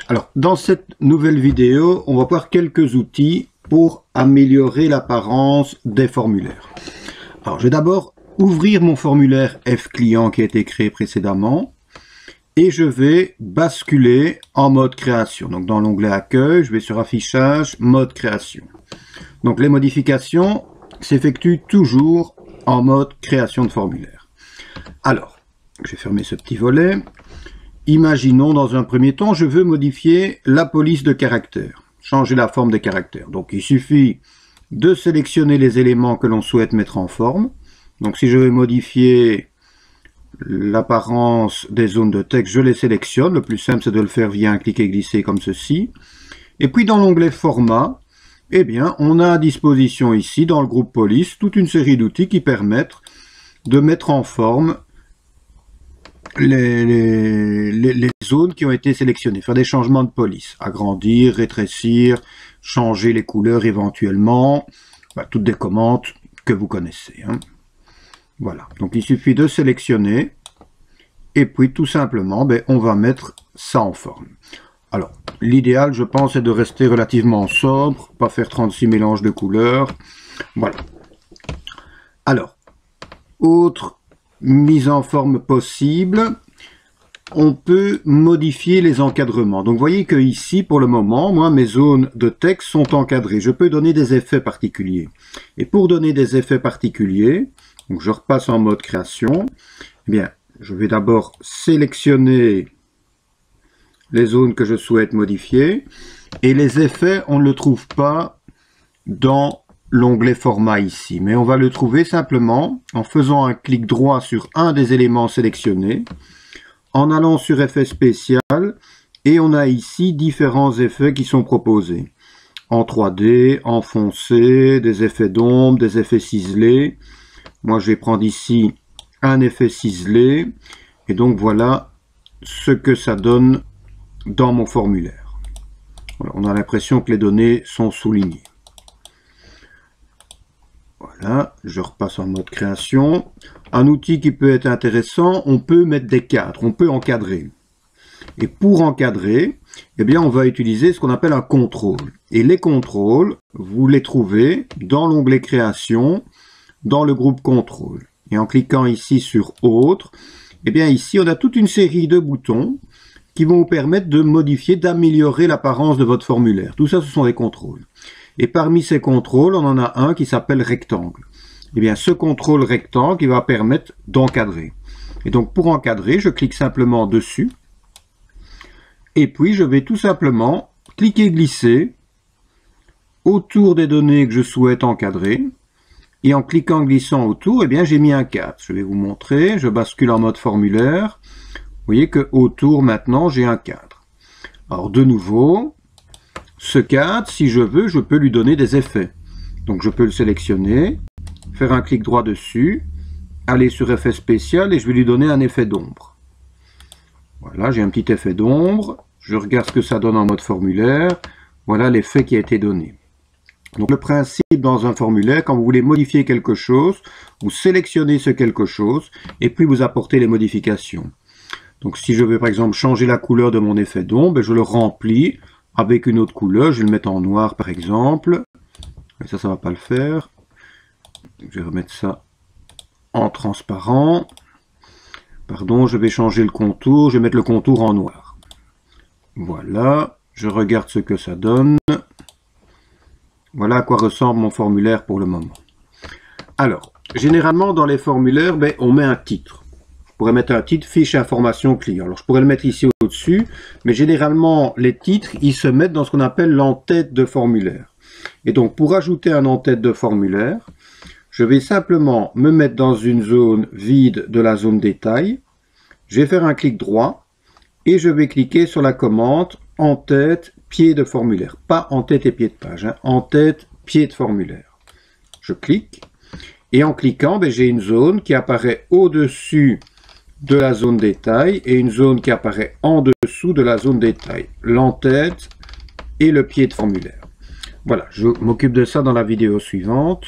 Alors, dans cette nouvelle vidéo, on va voir quelques outils pour améliorer l'apparence des formulaires. Alors, je vais d'abord ouvrir mon formulaire F-Client qui a été créé précédemment et je vais basculer en mode création. Donc, dans l'onglet Accueil, je vais sur Affichage, Mode création. Donc, les modifications s'effectuent toujours en mode création de formulaire. Alors, je vais fermer ce petit volet. Imaginons dans un premier temps, je veux modifier la police de caractère, changer la forme des caractères. Donc il suffit de sélectionner les éléments que l'on souhaite mettre en forme. Donc si je veux modifier l'apparence des zones de texte, je les sélectionne. Le plus simple c'est de le faire via un clic et glisser comme ceci. Et puis dans l'onglet format, eh bien on a à disposition ici dans le groupe police toute une série d'outils qui permettent de mettre en forme les zones qui ont été sélectionnées, faire des changements de police, agrandir, rétrécir, changer les couleurs éventuellement, toutes des commandes que vous connaissez. Voilà, donc il suffit de sélectionner et puis tout simplement on va mettre ça en forme. Alors l'idéal je pense est de rester relativement sobre, pas faire 36 mélanges de couleurs. Voilà. Alors, autre mise en forme possible, on peut modifier les encadrements. Donc vous voyez que ici pour le moment, moi mes zones de texte sont encadrées. Je peux donner des effets particuliers. Et pour donner des effets particuliers, donc je repasse en mode création, eh bien je vais d'abord sélectionner les zones que je souhaite modifier. Et les effets, on ne le trouve pas dans l'onglet format ici, mais on va le trouver simplement en faisant un clic droit sur un des éléments sélectionnés, en allant sur effet spécial, et on a ici différents effets qui sont proposés. En 3D, en foncé, des effets d'ombre, des effets ciselés. Moi je vais prendre ici un effet ciselé, et donc voilà ce que ça donne dans mon formulaire. Voilà, on a l'impression que les données sont soulignées. Voilà, je repasse en mode création. Un outil qui peut être intéressant, on peut mettre des cadres, on peut encadrer. Et pour encadrer, eh bien, on va utiliser ce qu'on appelle un contrôle. Et les contrôles, vous les trouvez dans l'onglet création, dans le groupe contrôle. Et en cliquant ici sur autre, eh bien ici on a toute une série de boutons qui vont vous permettre de modifier, d'améliorer l'apparence de votre formulaire. Tout ça, ce sont des contrôles. Et parmi ces contrôles, on en a un qui s'appelle rectangle. Et bien, ce contrôle rectangle, il va permettre d'encadrer. Et donc, pour encadrer, je clique simplement dessus. Et puis, je vais tout simplement cliquer glisser autour des données que je souhaite encadrer. Et en cliquant glissant autour, eh bien, j'ai mis un cadre. Je vais vous montrer. Je bascule en mode formulaire. Vous voyez que autour, maintenant, j'ai un cadre. Alors, de nouveau, ce cadre, si je veux, je peux lui donner des effets. Donc je peux le sélectionner, faire un clic droit dessus, aller sur effet spécial et je vais lui donner un effet d'ombre. Voilà, j'ai un petit effet d'ombre. Je regarde ce que ça donne en mode formulaire. Voilà l'effet qui a été donné. Donc le principe dans un formulaire, quand vous voulez modifier quelque chose, vous sélectionnez ce quelque chose et puis vous apportez les modifications. Donc si je veux par exemple changer la couleur de mon effet d'ombre, je le remplis avec une autre couleur, je vais le mettre en noir par exemple. Et ça ne va pas le faire. Je vais remettre ça en transparent. Pardon, je vais changer le contour, je vais mettre le contour en noir. Voilà, je regarde ce que ça donne. Voilà à quoi ressemble mon formulaire pour le moment. Alors, généralement dans les formulaires, on met un titre. Je pourrais mettre un titre fiche information client. Alors je pourrais le mettre ici au-dessus, mais généralement les titres, ils se mettent dans ce qu'on appelle l'entête de formulaire. Et donc pour ajouter un en-tête de formulaire, je vais simplement me mettre dans une zone vide de la zone détail. Je vais faire un clic droit et je vais cliquer sur la commande en-tête pied de formulaire. Pas en-tête et pied de page, en-tête pied de formulaire. Je clique et en cliquant, j'ai une zone qui apparaît au-dessus de la zone détail et une zone qui apparaît en dessous de la zone détail, l'entête et le pied de formulaire. Voilà, je m'occupe de ça dans la vidéo suivante.